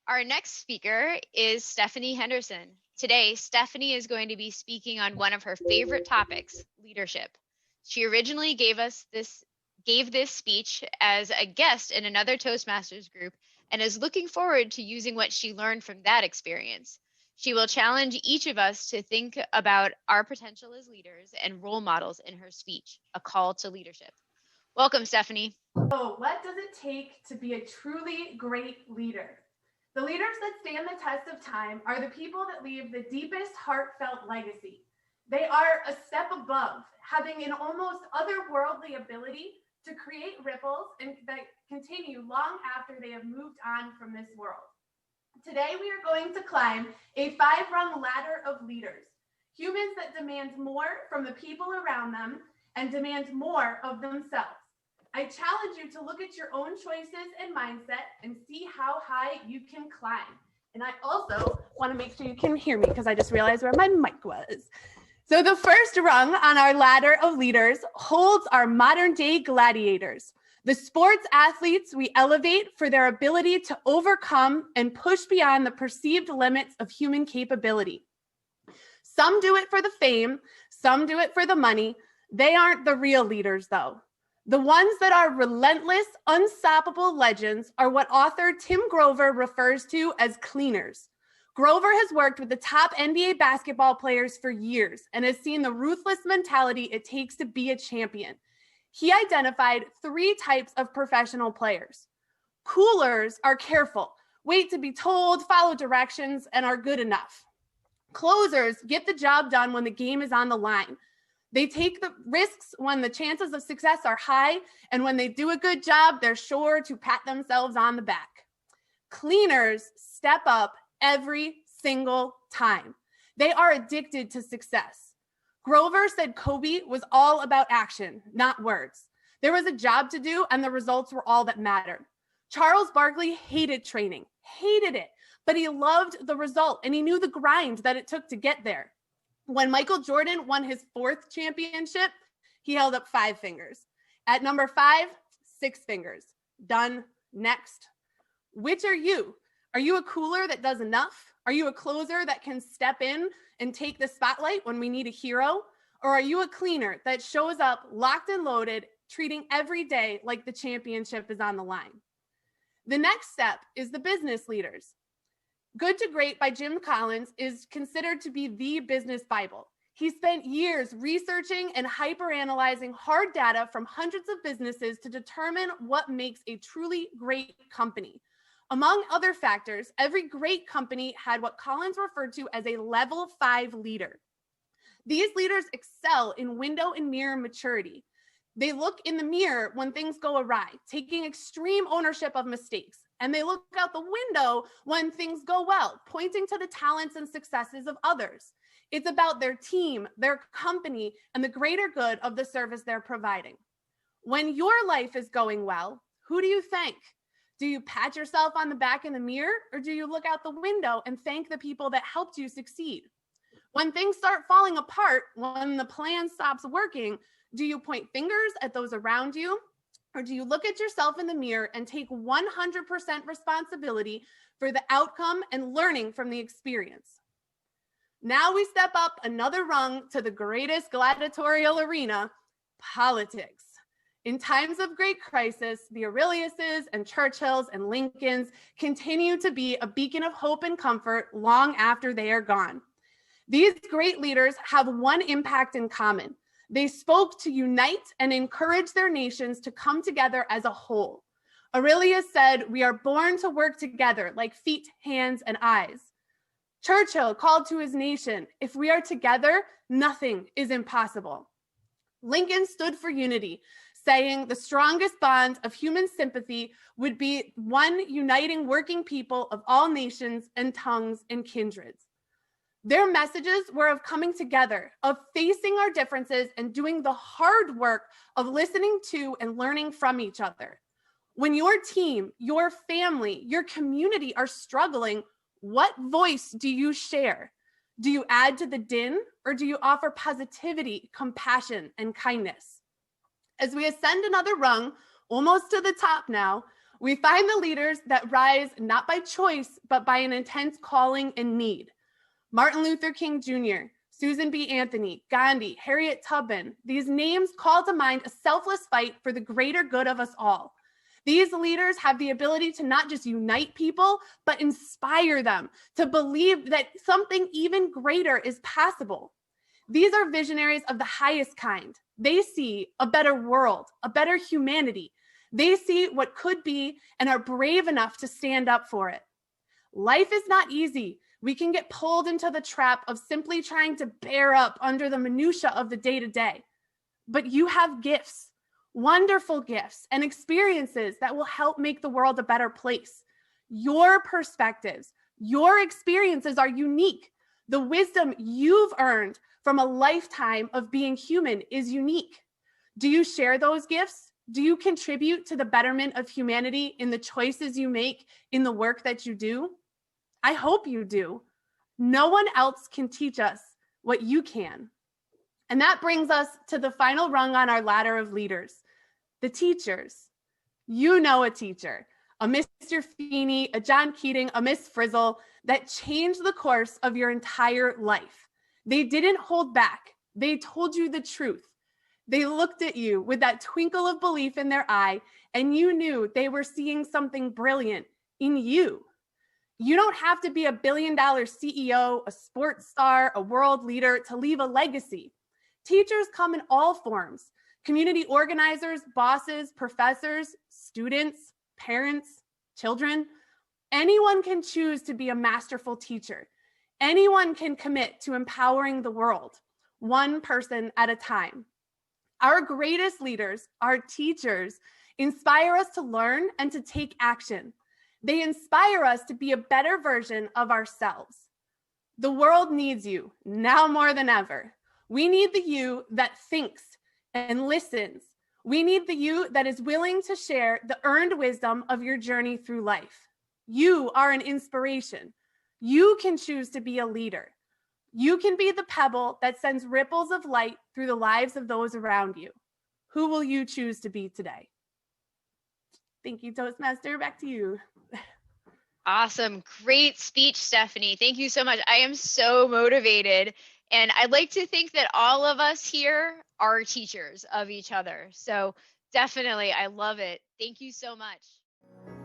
Our next speaker is Stephanie Henderson. Today, Stephanie is going to be speaking on one of her favorite topics, leadership. She originally gave this speech as a guest in another Toastmasters group and is looking forward to using what she learned from that experience. She will challenge each of us to think about our potential as leaders and role models in her speech, A Call to Leadership. Welcome, Stephanie. So, what does it take to be a truly great leader? The leaders that stand the test of time are the people that leave the deepest heartfelt legacy. They are a step above, having an almost otherworldly ability to create ripples and that continue long after they have moved on from this world. Today, we are going to climb a 5-rung ladder of leaders, humans that demand more from the people around them and demand more of themselves. I challenge you to look at your own choices and mindset and see how high you can climb. And I also want to make sure you can hear me because I just realized where my mic was. So the first rung on our ladder of leaders holds our modern day gladiators, the sports athletes we elevate for their ability to overcome and push beyond the perceived limits of human capability. Some do it for the fame, some do it for the money. They aren't the real leaders though. The ones that are relentless, unstoppable legends are what author Tim Grover refers to as cleaners. Grover has worked with the top NBA basketball players for years and has seen the ruthless mentality it takes to be a champion. He identified 3 types of professional players. Coolers are careful, wait to be told, follow directions, and are good enough. Closers get the job done when the game is on the line. They take the risks when the chances of success are high, and when they do a good job, they're sure to pat themselves on the back. Cleaners step up every single time. They are addicted to success. Grover said Kobe was all about action, not words. There was a job to do, and the results were all that mattered. Charles Barkley hated training, hated it, but he loved the result, and he knew the grind that it took to get there. When Michael Jordan won his 4th championship, he held up 5 fingers. At number 5, 6 fingers. Done. Next. Which are you? Are you a cooler that does enough? Are you a closer that can step in and take the spotlight when we need a hero? Or are you a cleaner that shows up locked and loaded, treating every day like the championship is on the line? The next step is the business leaders. Good to Great by Jim Collins is considered to be the business Bible. He spent years researching and hyper-analyzing hard data from hundreds of businesses to determine what makes a truly great company. Among other factors, every great company had what Collins referred to as a level 5 leader. These leaders excel in window and mirror maturity. They look in the mirror when things go awry, taking extreme ownership of mistakes. And they look out the window when things go well, pointing to the talents and successes of others. It's about their team, their company, and the greater good of the service they're providing. When your life is going well, who do you thank? Do you pat yourself on the back in the mirror, or do you look out the window and thank the people that helped you succeed? When things start falling apart, when the plan stops working, do you point fingers at those around you? Or do you look at yourself in the mirror and take 100% responsibility for the outcome and learning from the experience? Now we step up another rung to the greatest gladiatorial arena, politics. In times of great crisis, the Aureliuses and Churchills and Lincolns continue to be a beacon of hope and comfort long after they are gone. These great leaders have one impact in common. They spoke to unite and encourage their nations to come together as a whole. Aurelius said, "We are born to work together like feet, hands, and eyes." Churchill called to his nation, "If we are together, nothing is impossible." Lincoln stood for unity, saying the strongest bond of human sympathy would be one uniting working people of all nations and tongues and kindreds. Their messages were of coming together, of facing our differences and doing the hard work of listening to and learning from each other. When your team, your family, your community are struggling, what voice do you share? Do you add to the din, or do you offer positivity, compassion, and kindness? As we ascend another rung, almost to the top now, We find the leaders that rise not by choice, but by an intense calling and need. Martin Luther King Jr., Susan B. Anthony, Gandhi, Harriet Tubman, these names call to mind a selfless fight for the greater good of us all. These leaders have the ability to not just unite people, but inspire them to believe that something even greater is possible. These are visionaries of the highest kind. They see a better world, a better humanity. They see what could be and are brave enough to stand up for it. Life is not easy. We can get pulled into the trap of simply trying to bear up under the minutia of the day-to-day. But you have gifts, wonderful gifts and experiences that will help make the world a better place. Your perspectives, your experiences are unique. The wisdom you've earned from a lifetime of being human is unique. Do you share those gifts? Do you contribute to the betterment of humanity in the choices you make, in the work that you do? I hope you do. No one else can teach us what you can. And that brings us to the final rung on our ladder of leaders, the teachers. You know a teacher, a Mr. Feeney, a John Keating, a Miss Frizzle that changed the course of your entire life. They didn't hold back. They told you the truth. They looked at you with that twinkle of belief in their eye, and you knew they were seeing something brilliant in you. You don't have to be a billion-dollar CEO, a sports star, a world leader to leave a legacy. Teachers come in all forms: community organizers, bosses, professors, students, parents, children. Anyone can choose to be a masterful teacher. Anyone can commit to empowering the world, one person at a time. Our greatest leaders, our teachers, inspire us to learn and to take action. They inspire us to be a better version of ourselves. The world needs you now more than ever. We need the you that thinks and listens. We need the you that is willing to share the earned wisdom of your journey through life. You are an inspiration. You can choose to be a leader. You can be the pebble that sends ripples of light through the lives of those around you. Who will you choose to be today? Thank you, Toastmaster. Back to you. Awesome. Great speech, Stephanie. Thank you so much. I am so motivated. And I'd like to think that all of us here are teachers of each other. So definitely, I love it. Thank you so much.